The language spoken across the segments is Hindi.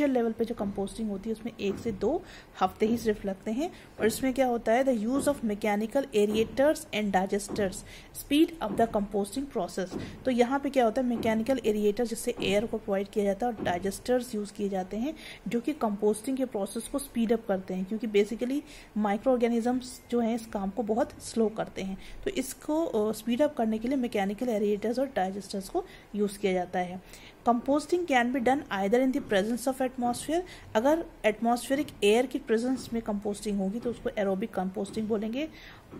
लेवल पे जो कंपोस्टिंग होती है उसमें 1 से 2 हफ्ते ही सिर्फ लगते हैं। और इसमें क्या होता है, the use of mechanical aerators and digesters speed up the composting process. तो यहाँ पे क्या होता है, मैकेनिकल एरिएटर जिससे एयर को प्रोवाइड किया जाता है और डाइजेस्टर्स यूज किए जाते हैं जो कि कंपोस्टिंग के प्रोसेस को स्पीड अप करते हैं, क्योंकि बेसिकली माइक्रो ऑर्गेनिजम्स जो हैं इस काम को बहुत स्लो करते हैं। तो इसको स्पीड अप करने के लिए मैकेनिकल एरिएटर्स और डाइजेस्टर्स को यूज किया जाता है। Composting can be done either in the presence of atmosphere. अगर एटमॉस्फेरिक एयर की प्रेजेंस में कंपोस्टिंग होगी तो उसको एरोबिक कंपोस्टिंग बोलेंगे।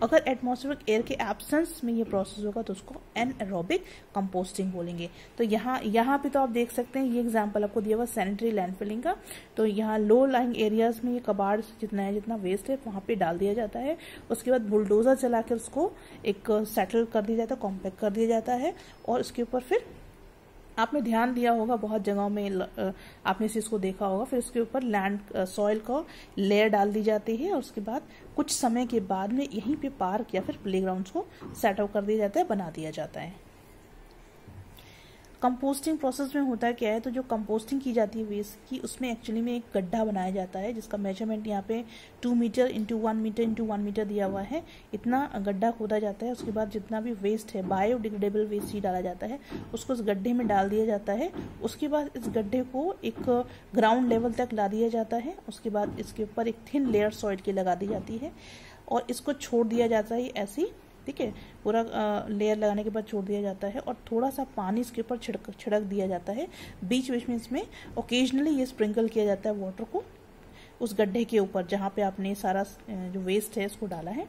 अगर एटमॉस्फेरिक एयर के एब्सेंस में ये प्रोसेस होगा तो उसको एनएरोबिक कंपोस्टिंग बोलेंगे। तो यहाँ पे तो आप देख सकते हैं, ये एग्जांपल आपको दिया हुआ सैनिटरी लैंडफिलिंग का। तो यहाँ लो लाइंग एरियाज में ये कबाड़ जितना है, जितना वेस्ट है वहाँ पे डाल दिया जाता है। उसके बाद बुलडोजर चला कर उसको एक सेटल कर दिया जाता है, कॉम्पैक्ट कर दिया जाता है। और उसके ऊपर फिर आपने ध्यान दिया होगा, बहुत जगहों में आपने इस चीज को देखा होगा, फिर उसके ऊपर लैंड सॉइल का लेयर डाल दी जाती है। और उसके बाद कुछ समय के बाद में यहीं पे पार्क या फिर प्लेग्राउंड्स को सेटअप कर दिया जाता है, बना दिया जाता है। कंपोस्टिंग प्रोसेस में होता है क्या है, तो जो कंपोस्टिंग की जाती है वेस्ट की, उसमें एक्चुअली में एक गड्ढा बनाया जाता है जिसका मेजरमेंट यहाँ पे 2 metre into 1 metre into 1 metre दिया हुआ है। इतना गड्ढा खोदा जाता है। उसके बाद जितना भी वेस्ट है, बायोडिग्रेडेबल वेस्ट ही डाला जाता है, उसको इस गड्ढे में डाल दिया जाता है। उसके बाद इस गड्ढे को एक ग्राउंड लेवल तक ला दिया जाता है। उसके बाद इसके ऊपर एक थिन लेयर सॉइल की लगा दी जाती है और इसको छोड़ दिया जाता है ऐसी, ठीक है। पूरा लेयर लगाने के बाद छोड़ दिया जाता है और थोड़ा सा पानी इसके ऊपर छिड़क दिया जाता है। बीच बीच में इसमें ओकेजनली ये स्प्रिंकल किया जाता है वाटर को उस गड्ढे के ऊपर जहाँ पे आपने सारा जो वेस्ट है उसको डाला है।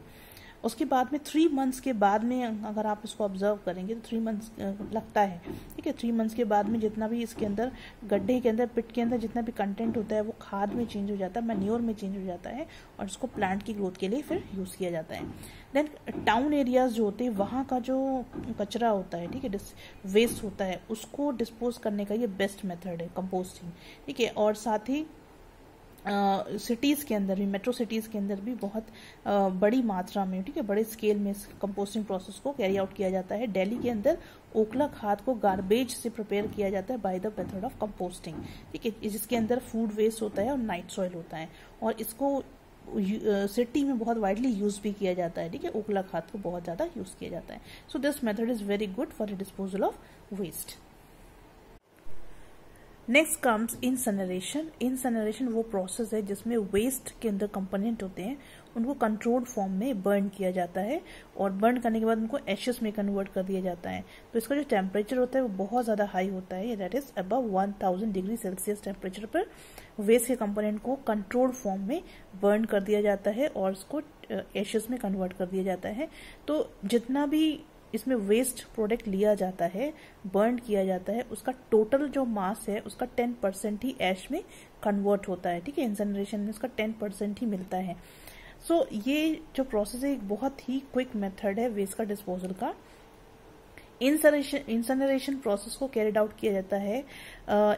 उसके बाद में 3 मंथ्स के बाद में अगर आप इसको ऑब्जर्व करेंगे तो 3 मंथ्स लगता है, ठीक है। 3 मंथ्स के बाद में जितना भी इसके अंदर गड्ढे के अंदर, पिट के अंदर जितना भी कंटेंट होता है वो खाद में चेंज हो जाता है, मैन्योर में चेंज हो जाता है और इसको प्लांट की ग्रोथ के लिए फिर यूज किया जाता है। देन टाउन एरियाज जो होते हैं वहाँ का जो कचरा होता है, ठीक है, वेस्ट होता है, उसको डिस्पोज करने का ये बेस्ट मेथड है कंपोस्टिंग, ठीक है। और साथ ही सिटीज़ के अंदर भी, मेट्रो सिटीज़ के अंदर भी बहुत बड़ी मात्रा में, ठीक है, बड़े स्केल में कंपोस्टिंग प्रोसेस को कैरी आउट किया जाता है। दिल्ली के अंदर ओखला खाद को गार्बेज से प्रिपेयर किया जाता है by the method of composting, ठीक है, जिसके अंदर फूड वेस्ट होता है और नाइट सॉइल होता है। और इसको सिटी में बहुत वाइडली यूज भी किया जाता है, ठीक है, ओखला खाद को बहुत ज़्यादा यूज किया जाता है। So this method is very good for the disposal of waste. Next comes incineration. Incineration वो प्रोसेस है जिसमें वेस्ट के अंदर कंपोनेंट होते हैं उनको कंट्रोल्ड फॉर्म में बर्न किया जाता है और बर्न करने के बाद उनको एशेस में कन्वर्ट कर दिया जाता है। तो इसका जो टेम्परेचर होता है वो बहुत ज़्यादा हाई होता है, that is above 1000 degree Celsius temperature पर वेस्ट के कंपोनेंट को कंट्रोल्ड फॉर्म में बर्न कर दिया जाता है और उसको एशेस में कन्वर्ट कर दिया जाता है। तो जितना भी इसमें वेस्ट प्रोडक्ट लिया जाता है, बर्न किया जाता है, उसका टोटल जो मास है उसका 10% ही ऐश में कन्वर्ट होता है, ठीक है। इंसनरेशन में उसका 10% ही मिलता है। सो ये जो प्रोसेस है एक बहुत ही क्विक मेथड है वेस्ट का डिस्पोजल का। इंसनरेशन प्रोसेस को कैरिड आउट किया जाता है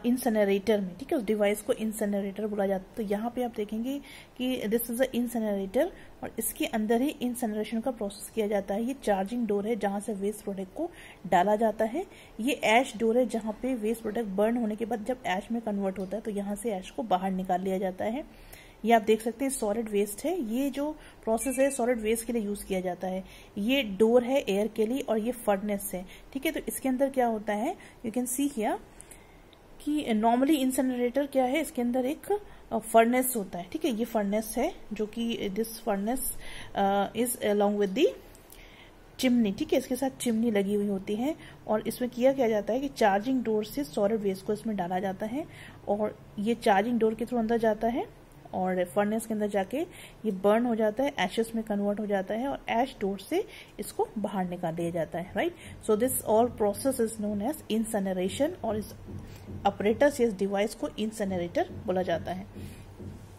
इंसनरेटर में, ठीक है, उस डिवाइस को इंसनरेटर बोला जाता है। तो यहाँ पे आप देखेंगे कि दिस इज अ इंसनरेटर और इसके अंदर ही इंसनरेशन का प्रोसेस किया जाता है। ये चार्जिंग डोर है जहाँ से वेस्ट प्रोडक्ट को डाला जाता है। ये ऐश डोर है जहाँ पे वेस्ट प्रोडक्ट बर्न होने के बाद जब ऐश में कन्वर्ट होता है तो यहाँ से ऐश को बाहर निकाल लिया जाता है। ये आप देख सकते हैं सॉलिड वेस्ट है। ये जो प्रोसेस है सॉलिड वेस्ट के लिए यूज किया जाता है। ये डोर है एयर के लिए और ये फर्नेस है, ठीक है। तो इसके अंदर क्या होता है, यू कैन सी हियर कि नॉर्मली इंसनरेटर क्या है, इसके अंदर एक फर्नेस होता है, ठीक है। ये फर्नेस है जो कि this furnace is along with the chimney, ठीक है, इसके साथ चिमनी लगी हुई होती है और इसमें किया क्या जाता है कि चार्जिंग डोर से सॉलिड वेस्ट को इसमें डाला जाता है और ये चार्जिंग डोर के थ्रू अंदर जाता है और फर्नेस के अंदर जाके ये बर्न हो जाता है, एशेस में कन्वर्ट हो जाता है और एश डोर से इसको बाहर निकाल दिया जाता है, right. So this all process is known as incineration और इस ऑपरेटर्स इस डिवाइस को इंसनरेटर बोला जाता है।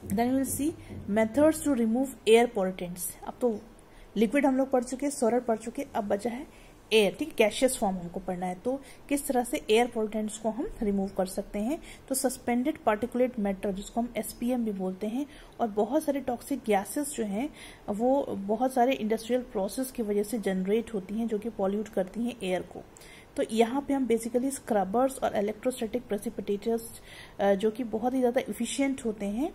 Then will see methods to remove air pollutants. अब तो लिक्विड हम लोग पढ़ चुके, सॉलिड पढ़ चुके, अब बचा है एयर, ठीक, गैशियस फॉर्म हमको पढ़ना है। तो किस तरह से एयर पॉल्यूटेंट्स को हम रिमूव कर सकते हैं। तो सस्पेंडेड पार्टिकुलेट मैटर जिसको हम एसपीएम भी बोलते हैं और बहुत सारे टॉक्सिक गैसेस जो हैं वो बहुत सारे इंडस्ट्रियल प्रोसेस की वजह से जनरेट होती हैं जो कि पॉल्यूट करती हैं एयर को। तो यहाँ पे हम बेसिकली स्क्रबर्स और इलेक्ट्रोस्टैटिक प्रेसिपिटेटर्स जो कि बहुत ही ज़्यादा इफिशियंट होते हैं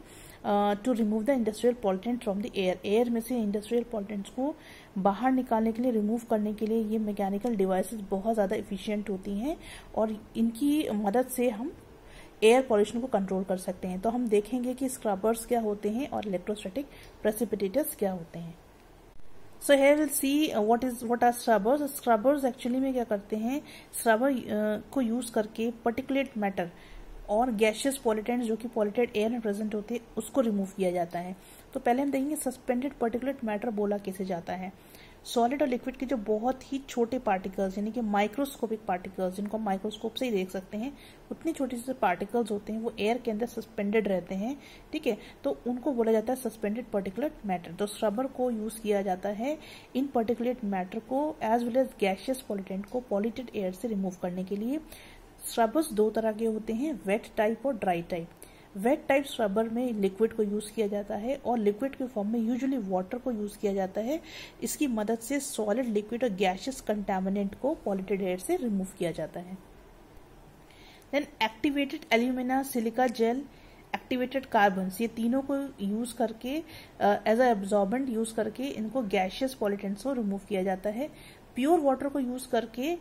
to remove the industrial pollutant from the air. Air में से इंडस्ट्रियल पॉल्यूटेंट्स को बाहर निकालने के लिए, रिमूव करने के लिए ये मैकेनिकल डिवाइसेस बहुत ज़्यादा इफिशियंट होती हैं और इनकी मदद से हम एयर पॉल्यूशन को कंट्रोल कर सकते हैं। तो हम देखेंगे कि स्क्रबर्स क्या होते हैं और इलेक्ट्रोस्टैटिक प्रेसिपिटेटर्स क्या होते हैं। सो here we'll see what are scrubbers. Scrubbers actually में क्या करते हैं, स्क्रबर को यूज करके पर्टिकुलेट मैटर और गैशियस पॉल्यूटेंट्स जो कि पॉल्यूटेड एयर में प्रेजेंट होते हैं उसको रिमूव किया जाता है। तो पहले हम देखेंगे सस्पेंडेड पर्टिकुलेट मैटर बोला कैसे जाता है। सॉलिड और लिक्विड के जो बहुत ही छोटे पार्टिकल्स यानी कि माइक्रोस्कोपिक पार्टिकल्स, जिनको माइक्रोस्कोप से ही देख सकते हैं, उतनी छोटी सी पार्टिकल्स होते हैं, वो एयर के अंदर सस्पेंडेड रहते हैं, ठीक है, तो उनको बोला जाता है सस्पेंडेड पर्टिकुलेट मैटर। तो स्क्रबर को यूज किया जाता है इन पर्टिकुलेट मैटर को as well as gaseous pollutant को पॉल्यूटेड एयर से रिमूव करने के लिए। स्क्रबर्स दो तरह के होते हैं, वेट टाइप और dry type. Wet type scrubber में लिक्विड को यूज किया जाता है और लिक्विड के फॉर्म में यूजुअली वाटर को यूज किया जाता है। इसकी मदद से सॉलिड, लिक्विड और गैशियस कंटामिनेंट को पॉल्यूटेड एयर से रिमूव किया जाता है। Then activated alumina, silica gel, activated carbon, ये तीनों को यूज करके एज अ एब्जॉर्बेंट यूज करके इनको गैशियस पॉल्यूटेंट्स को रिमूव किया जाता है। प्योर वाटर को यूज करके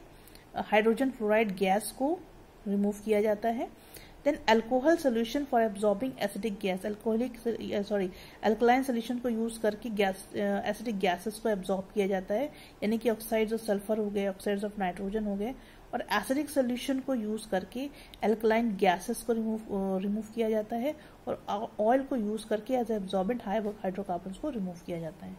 हाइड्रोजन फ्लोराइड गैस को रिमूव किया जाता है। Then alcohol solution for absorbing acidic gas, alkaline solution को यूज करके एसिडिक गैसेस को एब्जॉर्ब किया जाता है, यानी कि ऑक्साइड्स ऑफ सल्फर हो गए, ऑक्साइड्स ऑफ नाइट्रोजन हो गए। और एसिडिक सोल्यूशन को यूज करके अल्कलाइन गैसेस को रिमूव किया जाता है और ऑयल को यूज करके एज एब्जॉर्बेंट हाइड्रोकार्बन्स को रिमूव किया जाता है।